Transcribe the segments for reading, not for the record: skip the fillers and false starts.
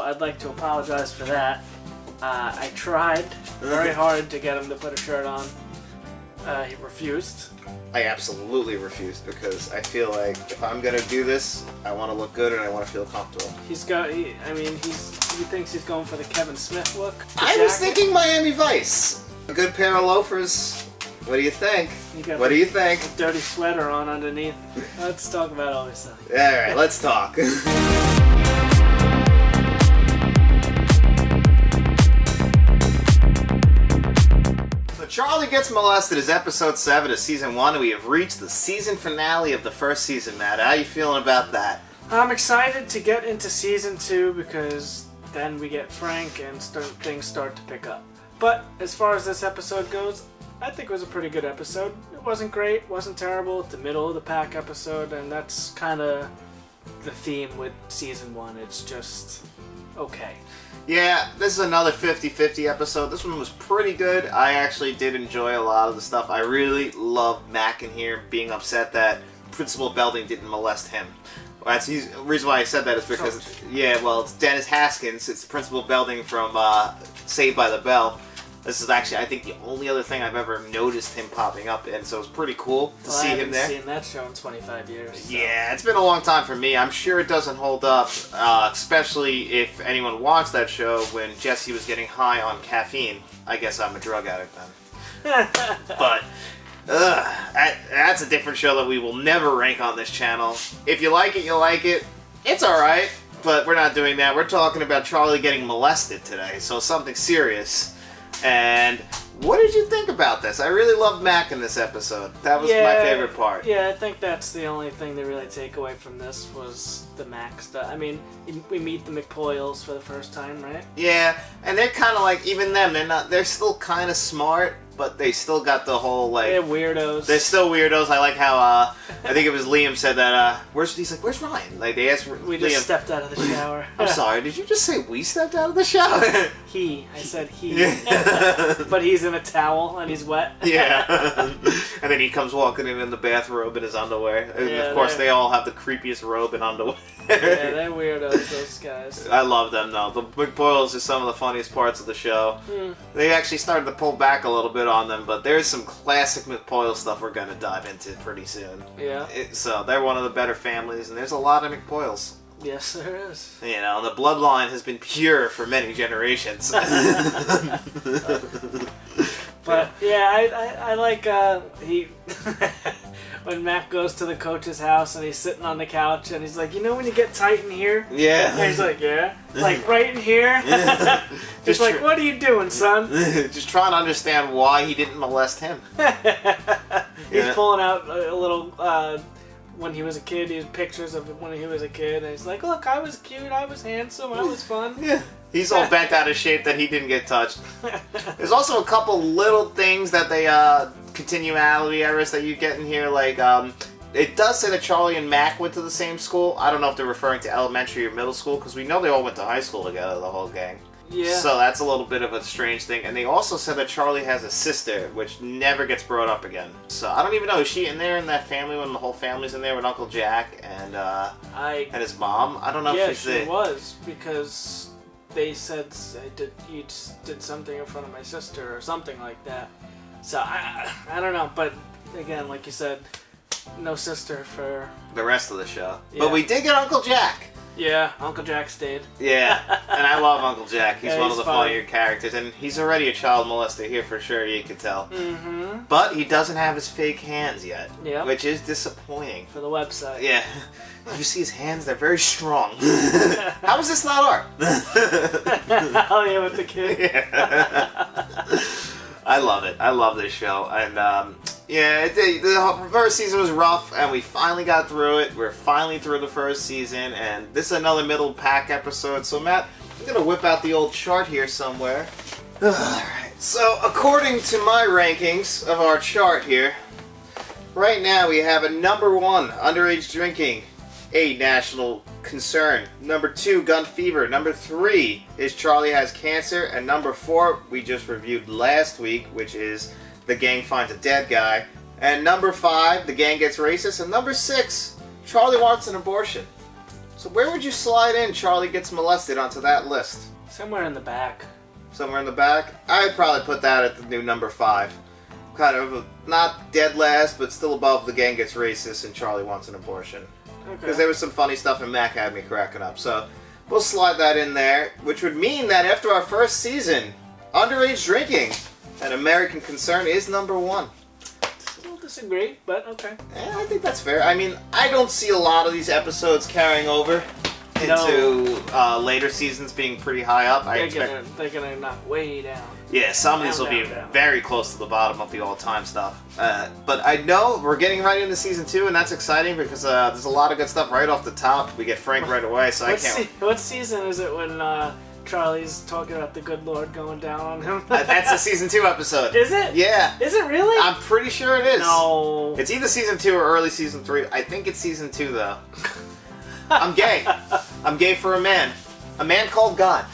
I'd like to apologize for that. I tried very hard to get him to put a shirt on. He refused. I absolutely refused because I feel like if I'm gonna do this, I want to look good and I want to feel comfortable. He thinks he's going for the Kevin Smith look. I was thinking Miami Vice. A good pair of loafers. What do you think? What do you think? A dirty sweater on underneath. Let's talk about Always Sunny. Alright, let's talk. Charlie Gets Molested is episode 7 of season 1, and we have reached the season finale of the first season, Matt. How are you feeling about that? I'm excited to get into season 2 because then we get Frank and things start to pick up. But as far as this episode goes, I think it was a pretty good episode. It wasn't great, wasn't terrible. It's the middle of the pack episode, and that's kind of the theme with season 1. It's just okay. Yeah, this is another 50-50 episode. This one was pretty good. I actually did enjoy a lot of the stuff. I really love Mac in here being upset that Principal Belding didn't molest him. That's the reason why I said that is because, it's Dennis Haskins. It's Principal Belding from Saved by the Bell. This is actually, I think, the only other thing I've ever noticed him popping up in, so it's pretty cool to see him there. I haven't seen that show in 25 years. So. Yeah, it's been a long time for me. I'm sure it doesn't hold up, especially if anyone watched that show when Jesse was getting high on caffeine. I guess I'm a drug addict then. But, that's a different show that we will never rank on this channel. If you like it, you like it. It's alright, but we're not doing that. We're talking about Charlie getting molested today, so something serious. And what did you think about this? I really loved Mac in this episode. That was my favorite part. Yeah, I think that's the only thing to really take away from this was the Mac stuff. I mean, we meet the McPoyles for the first time, right? Yeah, and they're kind of like, even them, they're still kind of smart, but they still got the whole, like... They're weirdos. They're still weirdos. I like how, I think it was Liam said that, he's like, where's Ryan? Like, they asked We Liam, just stepped out of the shower. I'm sorry, did you just say we stepped out of the shower? I said he. But he's in a towel and he's wet. Yeah. And then he comes walking in the bathrobe in his underwear. And of course, they all have the creepiest robe and underwear. Yeah, they're weirdos, those guys. I love them, though. The McPoyles are some of the funniest parts of the show. They actually started to pull back a little bit on them, but there's some classic McPoyle stuff we're going to dive into pretty soon. Yeah. So they're one of the better families, and there's a lot of McPoyles. Yes, there is. You know, the bloodline has been pure for many generations. But yeah, I like when Mac goes to the coach's house and he's sitting on the couch and he's like, you know when you get tight in here? Yeah. And he's like, yeah. Like right in here? Just like, what are you doing, son? Just trying to understand why he didn't molest him. He's pulling out a little, when he was a kid, he has pictures of when he was a kid, and he's like, look, I was cute, I was handsome, I was fun. Yeah. He's all bent out of shape that he didn't get touched. There's also a couple little things that they, continuality errors that you get in here, like, it does say that Charlie and Mac went to the same school. I don't know if they're referring to elementary or middle school, because we know they all went to high school together, the whole gang. Yeah. So that's a little bit of a strange thing. And they also said that Charlie has a sister, which never gets brought up again. So I don't even know, is she in there in that family when the whole family's in there with Uncle Jack and his mom? I don't know if she's there. Yeah, she was, because they said you did something in front of my sister or something like that. So I don't know, but again, like you said, no sister for the rest of the show. Yeah. But we did get Uncle Jack. Yeah, Uncle Jack stayed. Yeah, and I love Uncle Jack. He's one of the funny. funnier characters, and he's already a child molester here for sure, you can tell. Mm-hmm. But he doesn't have his fake hands yet, which is disappointing. For the website. Yeah. You see his hands, they're very strong. How is this not art? Oh, yeah, with the kid. Yeah. I love it. I love this show. And, the first season was rough, and we finally got through it. We're finally through the first season, and this is another middle pack episode. So, Matt, I'm going to whip out the old chart here somewhere. Alright, so according to my rankings of our chart here, right now we have a number 1, underage drinking, a national concern. Number 2, gun fever. Number 3 is Charlie has cancer. And number 4, we just reviewed last week, which is the gang finds a dead guy. And number 5, the gang gets racist. And number 6, Charlie wants an abortion. So where would you slide in Charlie Gets Molested onto that list? Somewhere in the back. Somewhere in the back? I'd probably put that at the new number 5. Kind of not dead last, but still above The Gang Gets Racist and Charlie Wants an Abortion. Because there was some funny stuff and Mac had me cracking up. So we'll slide that in there, which would mean that after our first season, underage drinking, an American concern, is number 1. Still disagree, but okay. I think that's fair. I mean, I don't see a lot of these episodes carrying over into later seasons being pretty high up. They're gonna knock way down. Yeah, some of these will be very close to the bottom of the all-time stuff. But I know we're getting right into season 2, and that's exciting because there's a lot of good stuff right off the top. We get Frank right away, so I can't. What season is it when Charlie's talking about the good Lord going down on him? That's the season 2 episode. Is it? Yeah. Is it really? I'm pretty sure it is. No. It's either season 2 or early season 3. I think it's season 2 though. I'm gay. I'm gay for a man. A man called God.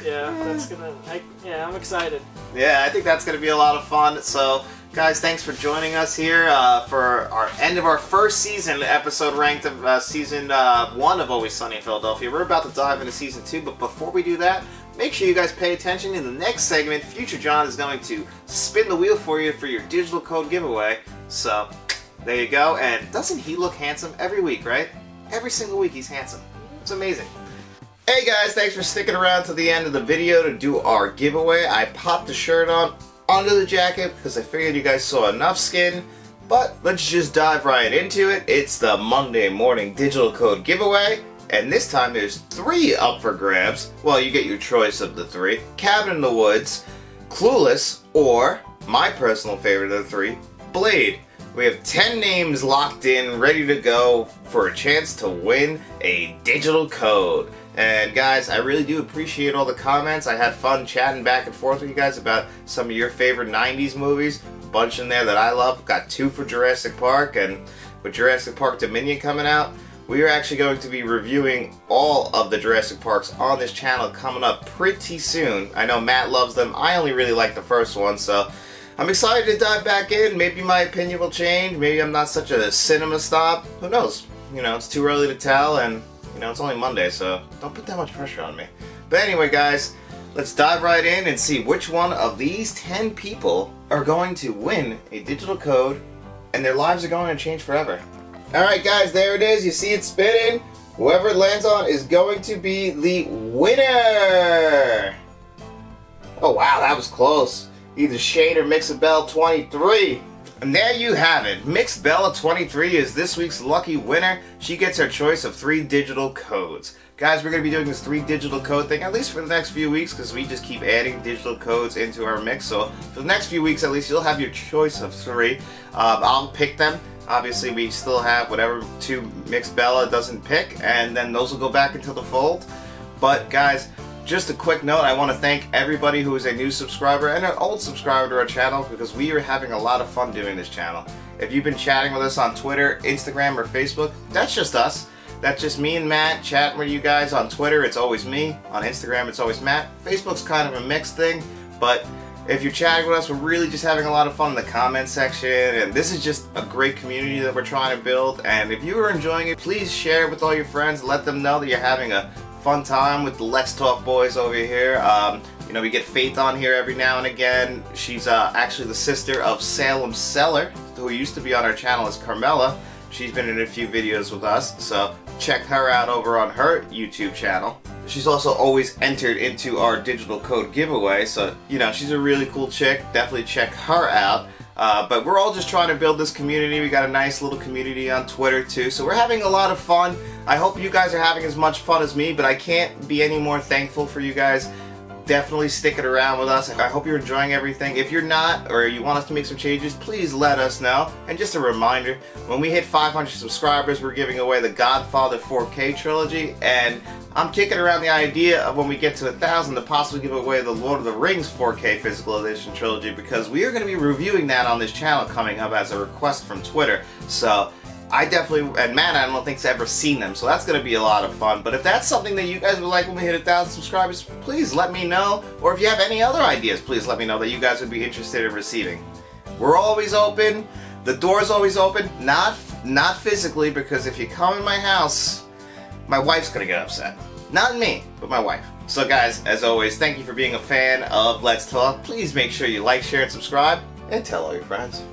Yeah, I'm excited. Yeah, I think that's going to be a lot of fun. So, guys, thanks for joining us here for our end of our first season episode ranked of season 1 of Always Sunny in Philadelphia. We're about to dive into season 2, but before we do that, make sure you guys pay attention. In the next segment, Future John is going to spin the wheel for you for your digital code giveaway. So, there you go. And doesn't he look handsome every week, right? Every single week he's handsome. It's amazing. Hey guys, thanks for sticking around to the end of the video to do our giveaway. I popped the shirt on under the jacket because I figured you guys saw enough skin. But let's just dive right into it. It's the Monday morning digital code giveaway. And this time there's 3 up for grabs. Well, you get your choice of the 3. Cabin in the Woods, Clueless, or my personal favorite of the 3, Blade. We have 10 names locked in, ready to go for a chance to win a digital code. And guys, I really do appreciate all the comments. I had fun chatting back and forth with you guys about some of your favorite 90s movies. A bunch in there that I love. Got 2 for Jurassic Park, and with Jurassic Park Dominion coming out, we are actually going to be reviewing all of the Jurassic Parks on this channel coming up pretty soon. I know Matt loves them. I only really like the first one, so I'm excited to dive back in. Maybe my opinion will change. Maybe I'm not such a cinema snob. Who knows? You know, it's too early to tell, and you know, it's only Monday, so don't put that much pressure on me. But anyway, guys, let's dive right in and see which one of these 10 people are going to win a digital code, and their lives are going to change forever. Alright guys, there it is. You see it spinning. Whoever it lands on is going to be the winner. Oh wow, that was close. Either Shade or Mixabelle23. And there you have it. Mixbella23 is this week's lucky winner. She gets her choice of 3 digital codes. Guys, we're going to be doing this 3 digital code thing at least for the next few weeks because we just keep adding digital codes into our mix. So for the next few weeks at least, you'll have your choice of 3. I'll pick them. Obviously, we still have whatever 2 Mixbella doesn't pick, and then those will go back into the fold. But guys, just a quick note, I want to thank everybody who is a new subscriber and an old subscriber to our channel because we are having a lot of fun doing this channel. If you've been chatting with us on Twitter, Instagram, or Facebook, that's just us. That's just me and Matt chatting with you guys. On Twitter, it's always me. On Instagram, it's always Matt. Facebook's kind of a mixed thing, but if you're chatting with us, we're really just having a lot of fun in the comment section, and this is just a great community that we're trying to build. And if you are enjoying it, please share it with all your friends. Let them know that you're having a fun time with the Let's Talk boys over here. You know, we get Faith on here every now and again. She's actually the sister of Salem Seller, who used to be on our channel as Carmela. She's been in a few videos with us, so check her out over on her YouTube channel. She's also always entered into our digital code giveaway, so you know, she's a really cool chick. Definitely check her out. But we're all just trying to build this community. We got a nice little community on Twitter too, so we're having a lot of fun. I hope you guys are having as much fun as me, but I can't be any more thankful for you guys definitely sticking around with us. I hope you're enjoying everything. If you're not, or you want us to make some changes, please let us know. And just a reminder, when we hit 500 subscribers, we're giving away the Godfather 4K trilogy, and I'm kicking around the idea of when we get to 1,000 to possibly give away the Lord of the Rings 4K physical edition trilogy, because we are going to be reviewing that on this channel coming up as a request from Twitter. So I definitely, and Matt, I don't think has ever seen them, so that's going to be a lot of fun. But if that's something that you guys would like when we hit 1,000 subscribers, please let me know. Or if you have any other ideas, please let me know that you guys would be interested in receiving. We're always open. The door's always open. Not Not physically, because if you come in my house, my wife's gonna get upset. Not me, but my wife. So guys, as always, thank you for being a fan of Let's Talk. Please make sure you like, share, and subscribe, and tell all your friends.